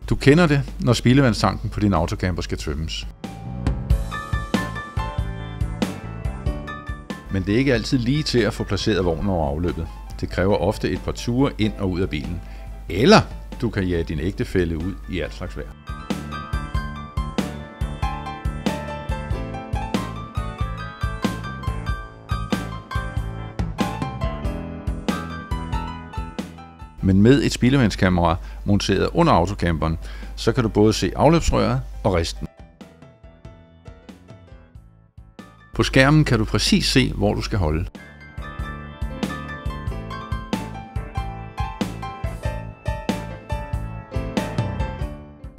Du kender det, når spildevandstanken på din autocamper skal tømmes. Men det er ikke altid lige til at få placeret vognen over afløbet. Det kræver ofte et par ture ind og ud af bilen. Eller du kan jage din ægtefælle ud i alt slags vejr. Men med et spildevandskamera monteret under autocamperen, så kan du både se afløbsrøret og risten. På skærmen kan du præcis se, hvor du skal holde.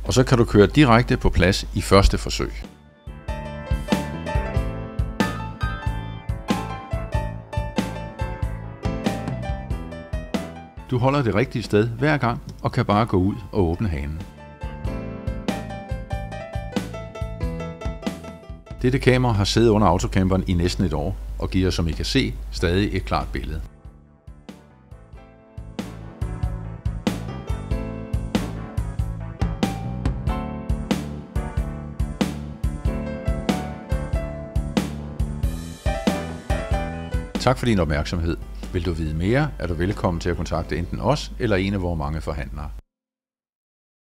Og så kan du køre direkte på plads i første forsøg. Du holder det rigtige sted hver gang og kan bare gå ud og åbne hanen. Dette kamera har siddet under autocamperen i næsten et år og giver, som I kan se, stadig et klart billede. Tak for din opmærksomhed. Vil du vide mere, er du velkommen til at kontakte enten os eller en af vores mange forhandlere.